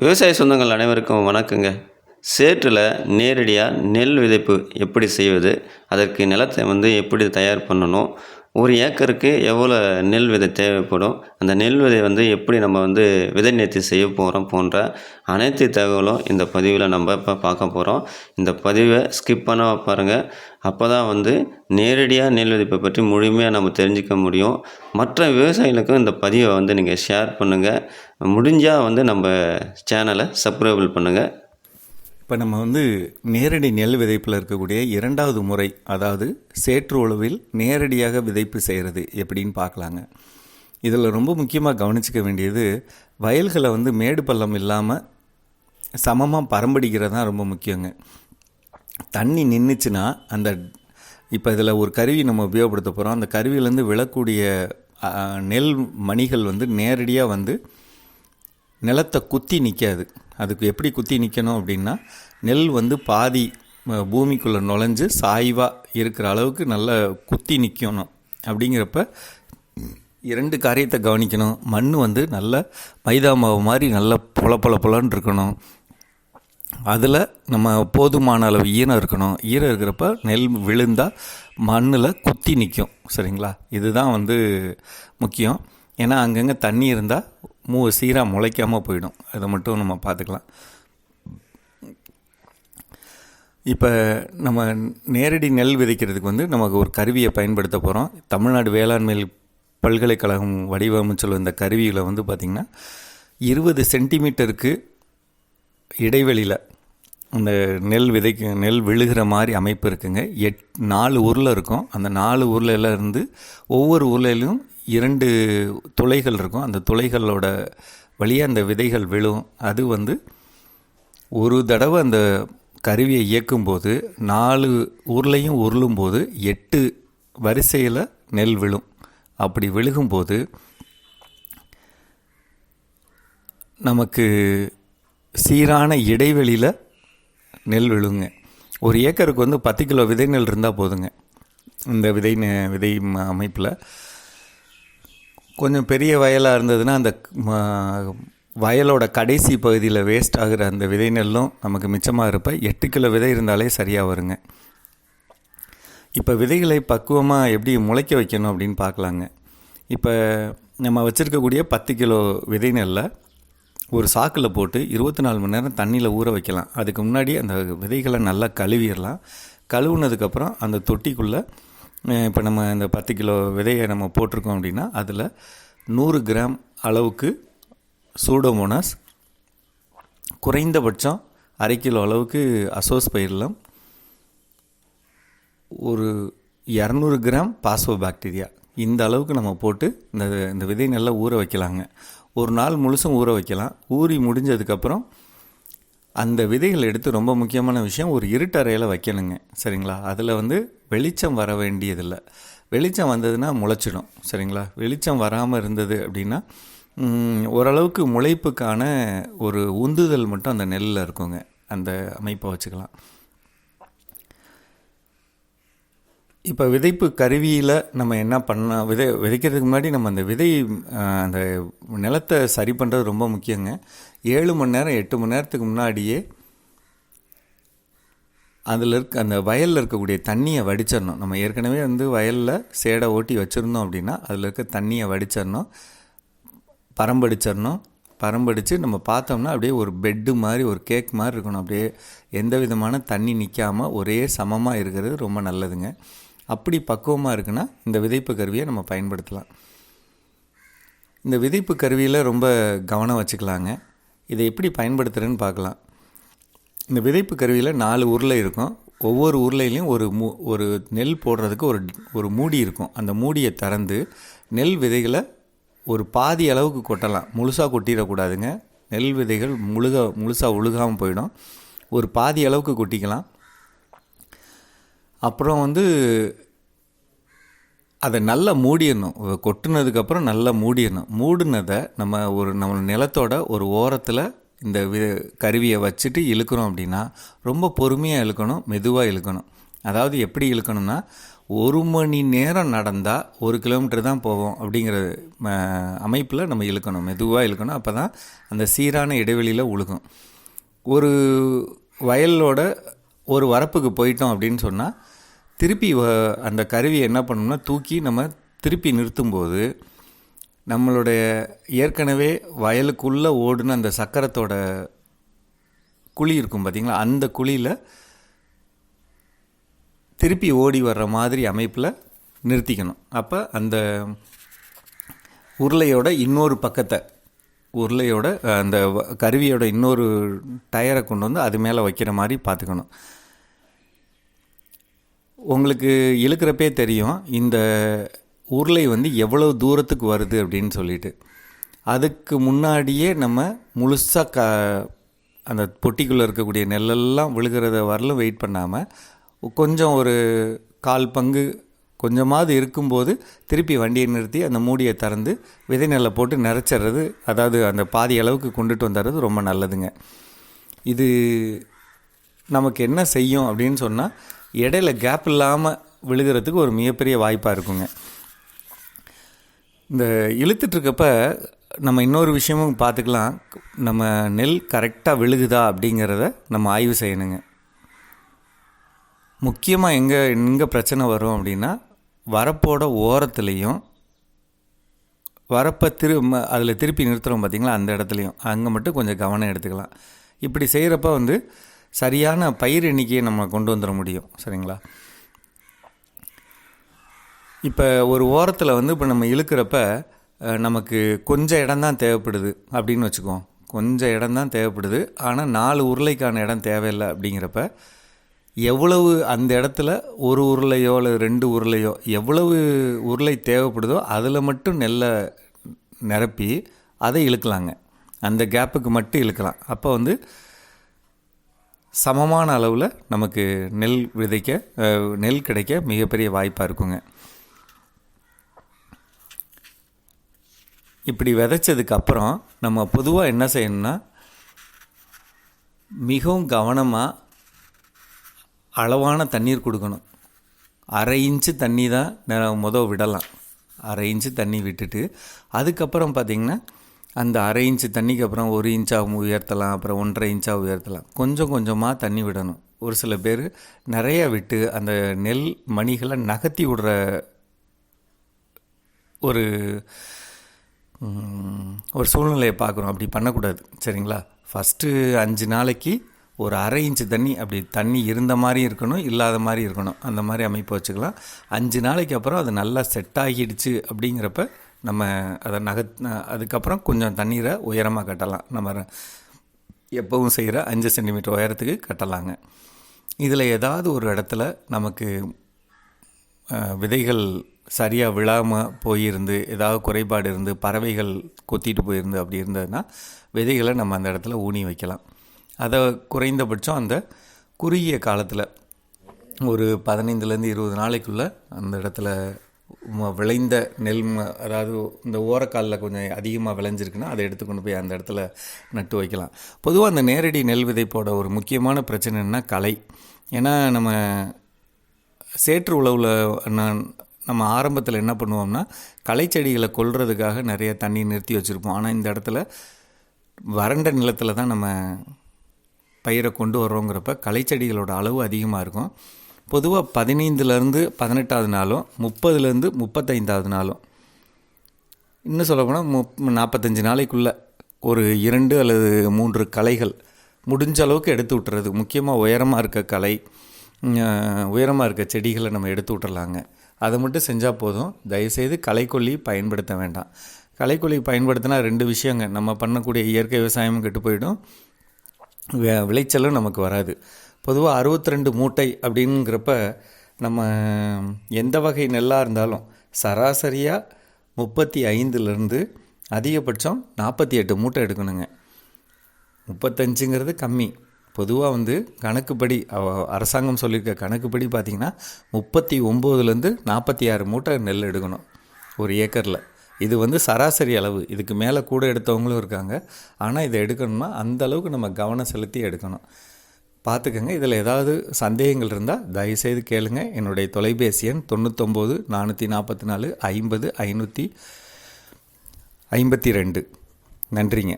விவசாய சொந்தங்கள் அனைவருக்கும் வணக்கங்க. சேற்றுல நேரடியாக நெல் விதைப்பு எப்படி செய்வது? அதற்கு நிலத்தை எப்படி தயார் பண்ணணும்? 1 ஏக்கருக்கு எவ்வளோ நெல் விதை தேவைப்படும்? அந்த நெல் விதை எப்படி நம்ம விதை நேர்த்தி செய்ய போறோம் போன்ற அனைத்து தகவலும் இந்த பதிவில நம்ம இப்ப பார்க்க போறோம். இந்த பதிவ ஸ்கிப் பண்ணாம பாருங்க. அப்பதான் நேரடியா நெல் விதைப்ப பற்றி முழுமையா நம்ம தெரிஞ்சுக்க முடியும். மற்ற விவசாயிகளுக்கும் இந்த பதிவ நீங்க ஷேர் பண்ணுங்க. முடிஞ்சா நம்ம சேனலை சப்ஸ்கிரைப் பண்ணுங்க. இப்போ நம்ம நேரடி நெல் விதைப்பில் இருக்கக்கூடிய 2வது முறை, அதாவது சேற்று உழவில் நேரடியாக விதைப்பு செய்கிறது எப்படின்னு பார்க்கலாங்க. இதில் ரொம்ப முக்கியமாக கவனிச்சிக்க வேண்டியது, வயல்களை மேடு பள்ளம் இல்லாமல் சமமாக பரம்படிக்கிறது தான் ரொம்ப முக்கியங்க. தண்ணி நின்றுச்சுன்னா இப்போ இதில் ஒரு கருவி நம்ம உபயோகப்படுத்த போகிறோம். அந்த கருவியிலேருந்து விழக்கூடிய நெல் மணிகள் நேரடியாக நிலத்தை குத்தி நிற்காது. அதுக்கு எப்படி குத்தி நிற்கணும் அப்படின்னா, நெல் பாதி பூமிக்குள்ளே நுழைஞ்சு சாய்வாக இருக்கிற அளவுக்கு நல்லா குத்தி நிற்கணும். அப்படிங்கிறப்ப 2 காரியத்தை கவனிக்கணும். மண் நல்ல மைதா மாவு மாதிரி நல்லா பொலன்னு இருக்கணும். அதில் நம்ம போதுமான அளவு ஈரம் இருக்கணும். ஈரம் இருக்கிறப்ப நெல் விழுந்தால் மண்ணில் குத்தி நிற்கும். சரிங்களா? இதுதான் முக்கியம். ஏன்னா அங்கங்கே தண்ணி இருந்தால் சீராக முளைக்காமல் போயிடும். அதை மட்டும் நம்ம பார்த்துக்கலாம். இப்போ நம்ம நேரடி நெல் விதைக்கிறதுக்கு நமக்கு ஒரு கருவியை பயன்படுத்த போகிறோம். தமிழ்நாடு வேளாண்மை பல்கலைக்கழகம் வடிவமைச்சுள்ள இந்த கருவியில் பார்த்திங்கன்னா 20 சென்டிமீட்டருக்கு இடைவெளியில் அந்த நெல் விழுகிற மாதிரி அமைப்பு இருக்குங்க. 4 உருளை இருக்கும். அந்த 4 உருளையில் இருந்து ஒவ்வொரு உருளையிலும் 2 துளைகள் இருக்கும். அந்த துளைகளோட வழியாக அந்த விதைகள் விழும். அது ஒரு தடவை அந்த கருவியை இயக்கும்போது 4 உருளையும் உருளும்போது 8 வரிசையில் நெல் விழும். அப்படி விழுகும்போது நமக்கு சீரான இடைவெளியில் நெல் விழுங்க. ஒரு ஏக்கருக்கு 10 கிலோ விதை நெல் இருந்தால் போதுங்க. இந்த விதை அமைப்பில் கொஞ்சம் பெரிய வயலாக இருந்ததுன்னா அந்த வயலோட கடைசி பகுதியில் வேஸ்ட் ஆகிற அந்த விதை நெல்லும் நமக்கு மிச்சமாக இருப்ப 8 கிலோ விதை இருந்தாலே சரியாக வருங்க. இப்போ விதைகளை பக்குவமாக எப்படி முளைக்க வைக்கணும் அப்படின்னு பார்க்கலாங்க. இப்போ நம்ம வச்சுருக்கக்கூடிய 10 கிலோ விதை நெல்லை ஒரு சாக்கில் போட்டு 24 மணி நேரம் தண்ணியில் ஊற வைக்கலாம். அதுக்கு முன்னாடி அந்த விதைகளை நல்லா கழுவிடலாம். கழுவுனதுக்கப்புறம் அந்த தொட்டிக்குள்ளே இப்போ நம்ம இந்த 10 கிலோ விதையை நம்ம போட்டிருக்கோம் அப்படின்னா அதில் 100 கிராம் அளவுக்கு சூடோமோனாஸ், குறைந்தபட்சம் 1/2 கிலோ அளவுக்கு அசோஸ்பைரிலம், ஒரு 200 கிராம் பாஸ்போபாக்டீரியா, இந்த அளவுக்கு நம்ம போட்டு இந்த விதை நல்லா ஊற வைக்கலாங்க. ஒரு நாள் முழுசும் ஊற வைக்கலாம். ஊறி முடிஞ்சதுக்கப்புறம் அந்த விதைகள் எடுத்து, ரொம்ப முக்கியமான விஷயம், ஒரு இருட்டறையில் வைக்கணுங்க. சரிங்களா? அதில் வெளிச்சம் வர வேண்டியதில்லை. வெளிச்சம் வந்ததுன்னா முளைச்சிடும். சரிங்களா? வெளிச்சம் வராமல் இருந்தது அப்படின்னா ஓரளவுக்கு முளைப்புக்கான ஒரு உந்துதல் மட்டும் அந்த நெல்லில் இருக்குங்க. அந்த அமைப்பை வச்சுக்கலாம். இப்போ விதைப்பு கருவியில் நம்ம என்ன விதைக்கிறதுக்கு முன்னாடி நம்ம அந்த நிலத்தை சரி பண்ணுறது ரொம்ப முக்கியங்க. 7 மணி நேரம் 8 மணி நேரத்துக்கு முன்னாடியே அதில் அந்த வயலில் இருக்கக்கூடிய தண்ணியை வடிச்சிடணும். நம்ம ஏற்கனவே வயலில் சேடை ஓட்டி வச்சுருந்தோம் அப்படின்னா அதில் இருக்க தண்ணியை வடிச்சிடணும், பரம்படித்து நம்ம பார்த்தோம்னா அப்படியே ஒரு பெட்டு மாதிரி, ஒரு கேக் மாதிரி இருக்கணும். அப்படியே எந்த விதமான தண்ணி நிற்காமல் ஒரே சமமாக இருக்கிறது ரொம்ப நல்லதுங்க. அப்படி பக்குவமாக இருக்குன்னா இந்த விதைப்பு கருவியை நம்ம பயன்படுத்தலாம். இந்த விதைப்பு கருவியில் ரொம்ப கவனம் வச்சுக்கலாங்க. இதை எப்படி பயன்படுத்துகிறேன்னு பார்க்கலாம். இந்த விதைப்பு கருவியில் 4 உருளை இருக்கும். ஒவ்வொரு உருளையிலையும் ஒரு நெல் போடுறதுக்கு ஒரு மூடி இருக்கும். அந்த மூடியை திறந்து நெல் விதைகளை ஒரு பாதி அளவுக்கு கொட்டலாம். முழுசாக கொட்டிடக்கூடாதுங்க. நெல் விதைகள் முழுசாக உழுகாமல் போயிடும். ஒரு பாதி அளவுக்கு கொட்டிக்கலாம். அப்புறம் அதை நல்லா மூடிடணும். கொட்டினதுக்கப்புறம் நல்லா மூடிடணும். மூடினதை நம்ம நிலத்தோட ஒரு ஓரத்தில் இந்த கருவியை வச்சுட்டு இழுக்கிறோம் அப்படின்னா ரொம்ப பொறுமையாக இழுக்கணும், மெதுவாக இழுக்கணும். அதாவது எப்படி இழுக்கணும்னா, 1 மணி நேரம் நடந்தால் 1 கிலோமீட்டர் தான் போவோம் அப்படிங்கிற அமைப்பில் நம்ம இழுக்கணும், மெதுவாக இழுக்கணும். அப்போ தான் அந்த சீரான இடைவெளியில் உழுகும். ஒரு வயலோட ஒரு வரப்புக்கு போயிட்டோம் அப்படின்னு சொன்னால் திருப்பி அந்த கருவியை என்ன பண்ணணும்னா தூக்கி நம்ம திருப்பி நிறுத்தும்போது நம்மளுடைய ஏற்கனவே வயலுக்குள்ளே ஓடுன அந்த சக்கரத்தோட குழி இருக்கும் பார்த்திங்களா, அந்த குழியில் திருப்பி ஓடி வர்ற மாதிரி அமைப்பில் நிறுத்திக்கணும். அப்போ அந்த உருளையோட இன்னொரு பக்கத்தை, உருளையோட அந்த கருவியோட இன்னொரு டயரை கொண்டு வந்து அது மேலே வைக்கிற மாதிரி பார்த்துக்கணும். உங்களுக்கு இழுக்கிறப்பே தெரியும் இந்த உருளை வந்து எவ்வளோ தூரத்துக்கு வருது அப்படின்னு சொல்லிட்டு. அதுக்கு முன்னாடியே நம்ம முழுசாக அந்த பொட்டிக்குள்ளே இருக்கக்கூடிய நெல்லெல்லாம் விழுகிறத வரலும் வெயிட் பண்ணாமல் கொஞ்சம் ஒரு 1/4 பங்கு கொஞ்சமாவது இருக்கும்போது திருப்பி வண்டியை நிறுத்தி அந்த மூடியை திறந்து விதை நெல்லை போட்டு நிறச்சிட்றது, அதாவது அந்த பாதி அளவுக்கு கொண்டுட்டு வந்துடுறது ரொம்ப நல்லதுங்க. இது நமக்கு என்ன செய்யும் அப்படின்னு சொன்னால் இடையில கேப் இல்லாமல் விழுகிறதுக்கு ஒரு மிகப்பெரிய வாய்ப்பாக இருக்குங்க. இந்த இழுத்துட்ருக்கப்ப நம்ம இன்னொரு விஷயமும் பார்த்துக்கலாம், நம்ம நெல் கரெக்டாக விழுகுதா அப்படிங்கிறத நம்ம ஆய்வு செய்யணுங்க. முக்கியமாக எங்கே பிரச்சனை வரும் அப்படின்னா வரப்போட ஓரத்துலேயும் வரப்பை அதில் திருப்பி நிறுத்துகிறோம் பார்த்திங்களா, அந்த இடத்துலையும் அங்கே மட்டும் கொஞ்சம் கவனம் எடுத்துக்கலாம். இப்படி செய்கிறப்ப வந்து சரியான பயிர் எண்ணிக்கையை நம்ம கொண்டு வந்துட முடியும். சரிங்களா? இப்போ ஒரு ஓரத்தில் வந்து இப்போ நம்ம இழுக்கிறப்ப நமக்கு கொஞ்சம் இடம்தான் தேவைப்படுது அப்படின்னு வச்சுக்குவோம். கொஞ்சம் இடம்தான் தேவைப்படுது, ஆனால் 4 உருளைக்கான இடம் தேவையில்லை. அப்படிங்கிறப்ப எவ்வளவு அந்த இடத்துல ஒரு உருளையோ அல்லது 2 உருளையோ எவ்வளவு உருளை தேவைப்படுதோ அதில் மட்டும் நெல்லை நிரப்பி அதை இழுக்கலாங்க. அந்த கேப்புக்கு மட்டும் இழுக்கலாம். அப்போ வந்து சமமான அளவில் நமக்கு நெல் கிடைக்க மிகப்பெரிய வாய்ப்பாக இருக்குங்க. இப்படி விதைச்சதுக்கப்புறம் நம்ம பொதுவாக என்ன செய்யணும்னா மிகவும் கவனமாக அளவான தண்ணீர் கொடுக்கணும். 1/2 இன்ச்சு தண்ணி தான் விடலாம். 1/2 இன்ச்சு தண்ணி விட்டுட்டு அதுக்கப்புறம் பார்த்திங்கன்னா அந்த 1/2 இன்ச்சு தண்ணிக்கு அப்புறம் 1 இன்ச்சாக உயர்த்தலாம், அப்புறம் 1.5 இன்ச்சாக உயர்த்தலாம். கொஞ்சம் கொஞ்சமாக தண்ணி விடணும். ஒரு சில பேர் நிறைய விட்டு அந்த நெல் மணிகளை நகர்த்தி விடுற ஒரு சூழ்நிலையை பார்க்குறோம். அப்படி பண்ணக்கூடாது. சரிங்களா? ஃபஸ்ட்டு 5 நாளைக்கு ஒரு 1/2 இன்ச்சு தண்ணி, அப்படி தண்ணி இருந்த மாதிரி இருக்கணும், இல்லாத மாதிரி இருக்கணும். அந்த மாதிரி அமைப்பு வச்சுக்கலாம். 5 நாளைக்கு அப்புறம் அது நல்லா செட் ஆகிடுச்சு அப்படிங்கிறப்ப நம்ம அதை அதுக்கப்புறம் கொஞ்சம் தண்ணீரை உயரமாக கட்டலாம். நம்ம எப்பவும் செய்கிற 5 சென்டிமீட்டர் உயரத்துக்கு கட்டலாங்க. இதில் ஏதாவது ஒரு இடத்துல நமக்கு விதைகள் சரியாக விழாமல் போயிருந்து, ஏதாவது குறைபாடு இருந்து, பறவைகள் கொத்திட்டு போயிருந்து அப்படி இருந்ததுன்னா விதைகளை நம்ம அந்த இடத்துல ஊனி வைக்கலாம். அதை குறைந்தபட்சம் அந்த குறுகிய காலத்தில் ஒரு 15லேருந்து 20 நாளைக்குள்ளே அந்த இடத்துல விளைந்த நெல், அதாவது இந்த ஓரக்காலில் கொஞ்சம் அதிகமாக விளைஞ்சிருக்குன்னா அதை எடுத்து கொண்டு போய் அந்த இடத்துல நட்டு வைக்கலாம். பொதுவாக அந்த நேரடி நெல் விதைப்போட ஒரு முக்கியமான பிரச்சனைன்னா களை. ஏன்னா நம்ம சேற்று உழவில் நம்ம ஆரம்பத்தில் என்ன பண்ணுவோம்னா களைச்செடிகளை கொல்றதுக்காக நிறைய தண்ணி நிறுத்தி வச்சுருப்போம். ஆனால் இந்த இடத்துல வறண்ட நிலத்தில் தான் நம்ம பயிரை கொண்டு வர்றோங்கிறப்ப களைச்செடிகளோட அளவு அதிகமாக இருக்கும். பொதுவாக 15லேருந்து 18வது நாளும் 30லேருந்து 35வது நாளும், இன்னும் சொல்லப்போனால் 45 நாளைக்குள்ளே ஒரு 2 அல்லது 3 களைகள் முடிஞ்ச அளவுக்கு எடுத்து விட்டுறது. முக்கியமாக உயரமாக இருக்க செடிகளை நம்ம எடுத்து விட்டுறலாங்க. அதை மட்டும் செஞ்சால் போதும். தயவுசெய்து களைக்கொல்லி பயன்படுத்த வேண்டாம். களைக்கொல்லி பயன்படுத்தினா 2 விஷயங்க, நம்ம பண்ணக்கூடிய இயற்கை விவசாயமும் கெட்டு போயிடும், விளைச்சலும் நமக்கு வராது. பொதுவாக 62 மூட்டை அப்படிங்கிறப்ப நம்ம எந்த வகை நெல்லாக இருந்தாலும் சராசரியாக 35லேருந்து அதிகபட்சம் 48 மூட்டை எடுக்கணுங்க. 35ங்கிறது கம்மி. பொதுவாக கணக்குப்படி அரசாங்கம் சொல்லியிருக்க கணக்குப்படி பார்த்திங்கன்னா 39லேருந்து 46 மூட்டை நெல் எடுக்கணும் ஒரு ஏக்கரில். இது சராசரி அளவு. இதுக்கு மேலே கூட எடுத்தவங்களும் இருக்காங்க. ஆனால் இதை எடுக்கணும்னா அந்த அளவுக்கு நம்ம கவனம் செலுத்தி எடுக்கணும். பார்த்துக்கங்க. இதில் ஏதாவது சந்தேகங்கள் இருந்தால் தயவுசெய்து கேளுங்க. என்னுடைய தொலைபேசி எண் 99 444 50 552. நன்றிங்க.